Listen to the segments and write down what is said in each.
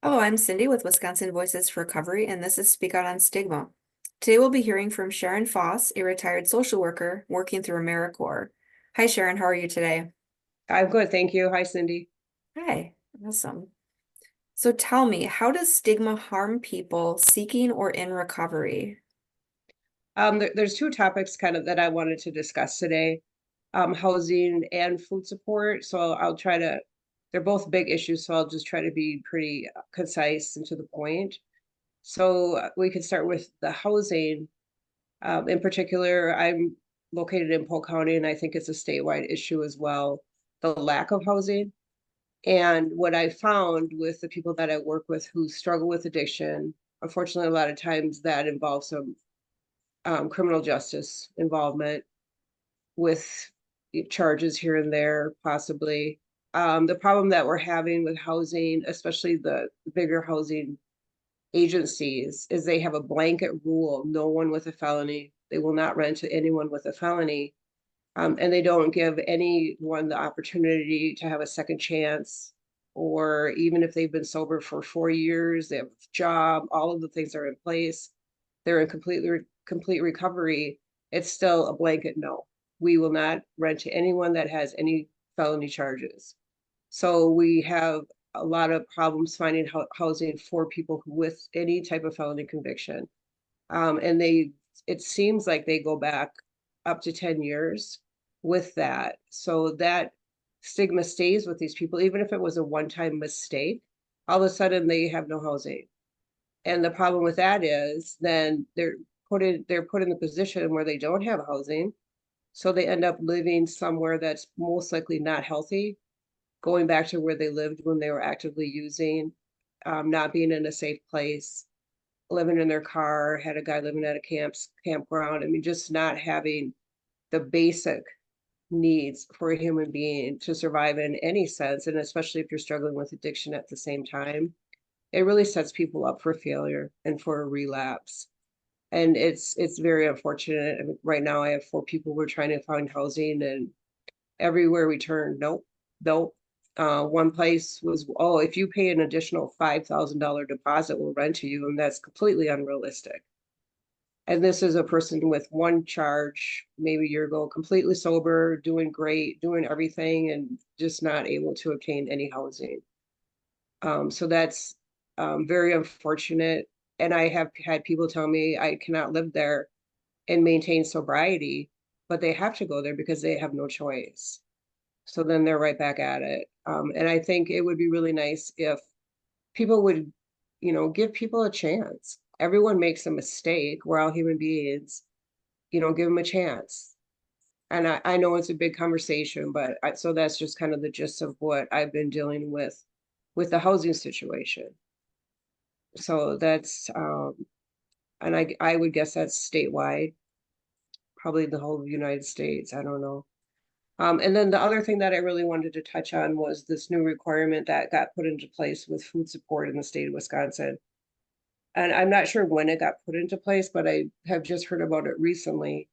Hello, I'm Cindy with Wisconsin Voices for Recovery, and this is Speak Out on Stigma. Today we'll be hearing from Sharon Foss, a retired social worker working through AmeriCorps. Hi, Sharon. How are you today? I'm good, thank you. Hi, Cindy. Hi. Awesome. So tell me, how does stigma harm people seeking or in recovery? There's two topics kind of that I wanted to discuss today, housing and food support. So I'll try to, they're both big issues, so I'll just try to be pretty concise and to the point. So we could start with the housing. In particular, I'm located in Polk County, and I think it's a statewide issue as well, the lack of housing. And what I found with the people that I work with who struggle with addiction, unfortunately, a lot of times that involves some criminal justice involvement with charges here and there, possibly. The problem that we're having with housing, especially the bigger housing agencies, is they have a blanket rule: no one with a felony. They will not rent to anyone with a felony. And they don't give anyone the opportunity to have a second chance, or even if they've been sober for 4 years, they have a job, all of the things are in place, they're in complete recovery, it's still a blanket no. We will not rent to anyone that has any felony charges. So we have a lot of problems finding housing for people with any type of felony conviction. And it seems like they go back up to 10 years with that. So that stigma stays with these people, even if it was a one-time mistake, all of a sudden they have no housing. And the problem with that is then they're put in the position where they don't have housing. So they end up living somewhere that's most likely not healthy, going back to where they lived when they were actively using, not being in a safe place, living in their car, had a guy living at a campground. I mean, just not having the basic needs for a human being to survive in any sense. And especially if you're struggling with addiction at the same time, it really sets people up for failure and for a relapse. And it's very unfortunate. I mean, right now I have 4 people we're trying to find housing, and everywhere we turn, nope, nope. One place was, oh, if you pay an additional $5,000 deposit, we'll rent to you, and that's completely unrealistic. And this is a person with one charge, maybe a year ago, completely sober, doing great, doing everything, and just not able to obtain any housing. So that's very unfortunate. And I have had people tell me I cannot live there and maintain sobriety, but they have to go there because they have no choice. So then they're right back at it. And I think it would be really nice if people would, give people a chance. Everyone makes a mistake. We're all human beings, give them a chance. And I know it's a big conversation, but so that's just kind of the gist of what I've been dealing with the housing situation. So that's, and I would guess that's statewide, probably the whole United States. I don't know. And then the other thing that I really wanted to touch on was this new requirement that got put into place with food support in the state of Wisconsin. And I'm not sure when it got put into place, but I have just heard about it recently.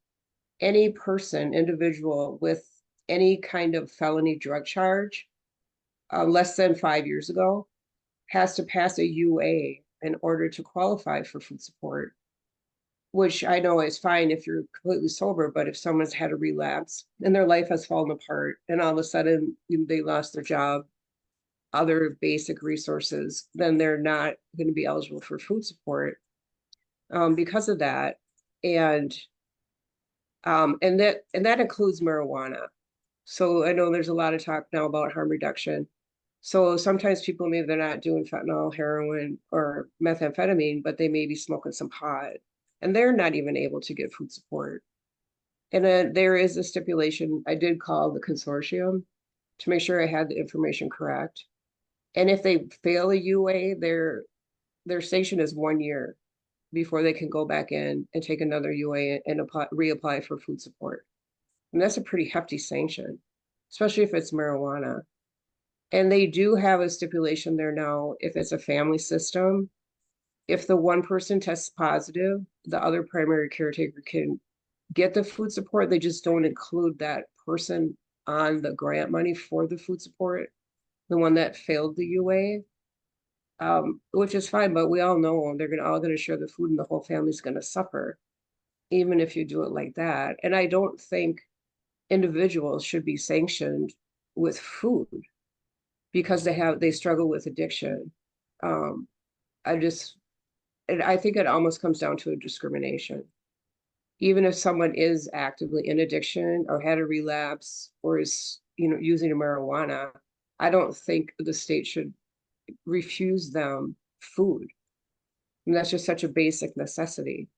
Any person, individual with any kind of felony drug charge, less than 5 years ago, has to pass a UA in order to qualify for food support, which I know is fine if you're completely sober, but if someone's had a relapse and their life has fallen apart and all of a sudden they lost their job, other basic resources, then they're not going to be eligible for food support because of that. And and that includes marijuana. So I know there's a lot of talk now about harm reduction. So sometimes people, maybe they're not doing fentanyl, heroin, or methamphetamine, but they may be smoking some pot, and they're not even able to get food support. And then there is a stipulation. I did call the consortium to make sure I had the information correct. And if they fail a UA, their sanction is 1 year before they can go back in and take another UA and reapply for food support. And that's a pretty hefty sanction, especially if it's marijuana. And they do have a stipulation there now: if it's a family system, if the one person tests positive, the other primary caretaker can get the food support. They just don't include that person on the grant money for the food support, the one that failed the UA. which is fine, but we all know they're all gonna share the food and the whole family's gonna suffer, even if you do it like that. And I don't think individuals should be sanctioned with food because they struggle with addiction. Um, I just, and I think it almost comes down to a discrimination. Even if someone is actively in addiction or had a relapse or is, using a marijuana, I don't think the state should refuse them food. And that's just such a basic necessity.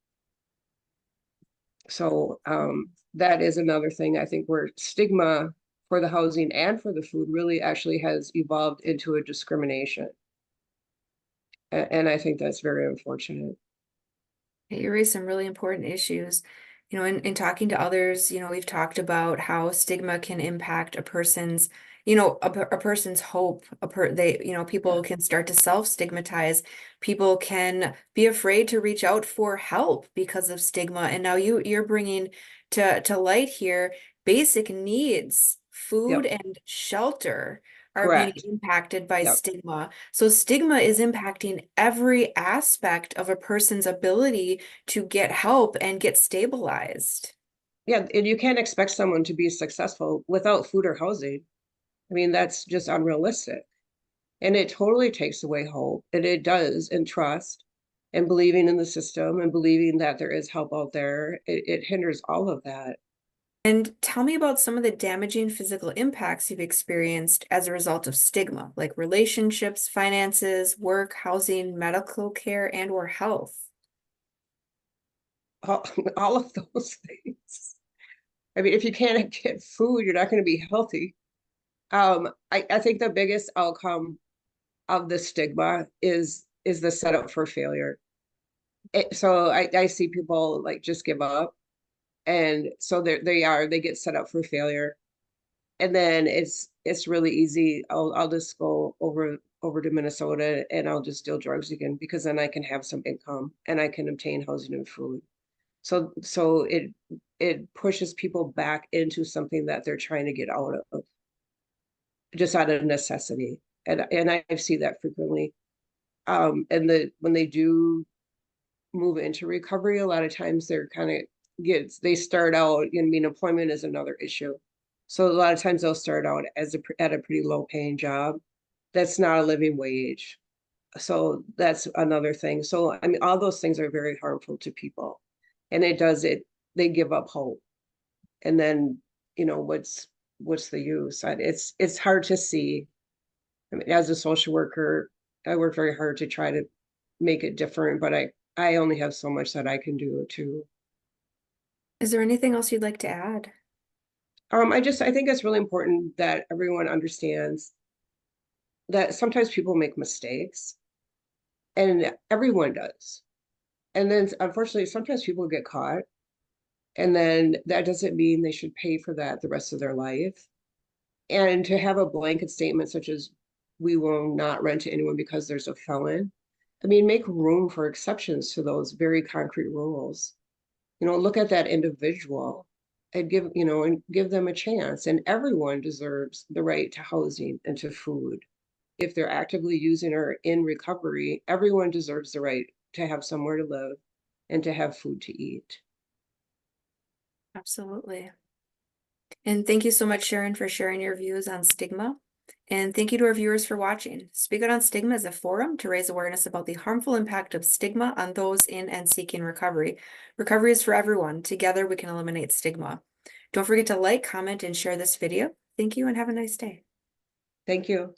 So that is another thing I think where stigma for the housing and for the food really actually has evolved into a discrimination. And I think that's very unfortunate. You raise some really important issues. In talking to others, we've talked about how stigma can impact a person's, a person's hope. People Yeah, can start to self-stigmatize. People can be afraid to reach out for help because of stigma. And now you're bringing to light here basic needs, food yep, and shelter are being correct. impacted by Yep. stigma. So stigma is impacting every aspect of a person's ability to get help and get stabilized. Yeah, and you can't expect someone to be successful without food or housing. I mean, that's just unrealistic. And it totally takes away hope, and it does, and trust, and believing in the system and believing that there is help out there. It hinders all of that. And tell me about some of the damaging physical impacts you've experienced as a result of stigma, like relationships, finances, work, housing, medical care, and or health. All, all of those things. I mean, if you can't get food, you're not going to be healthy. I think the biggest outcome of the stigma is the setup for failure. So I see people like just give up, and so they get set up for failure, and then it's really easy. I'll just go over to Minnesota and I'll just deal drugs again because then I can have some income and I can obtain housing and food. So it pushes people back into something that they're trying to get out of just out of necessity. And I see that frequently. And when they do move into recovery, a lot of times they're kind of they start out, I mean, employment is another issue. So a lot of times they'll start out at a pretty low paying job. That's not a living wage. So that's another thing. So I mean, all those things are very harmful to people. And they give up hope. And then, what's the use? It's hard to see. I mean, as a social worker, I work very hard to try to make it different, but I only have so much that I can do too. Is there anything else you'd like to add? I think it's really important that everyone understands that sometimes people make mistakes, and everyone does. And then unfortunately, sometimes people get caught, and then that doesn't mean they should pay for that the rest of their life. And to have a blanket statement such as we will not rent to anyone because there's a felon. I mean, make room for exceptions to those very concrete rules. Look at that individual and give them a chance. And everyone deserves the right to housing and to food. If they're actively using or in recovery, everyone deserves the right to have somewhere to live and to have food to eat. Absolutely. And thank you so much, Sharon, for sharing your views on stigma. And thank you to our viewers for watching. Speak Out on Stigma is a forum to raise awareness about the harmful impact of stigma on those in and seeking recovery. Recovery is for everyone. Together, we can eliminate stigma. Don't forget to like, comment, and share this video. Thank you and have a nice day. Thank you.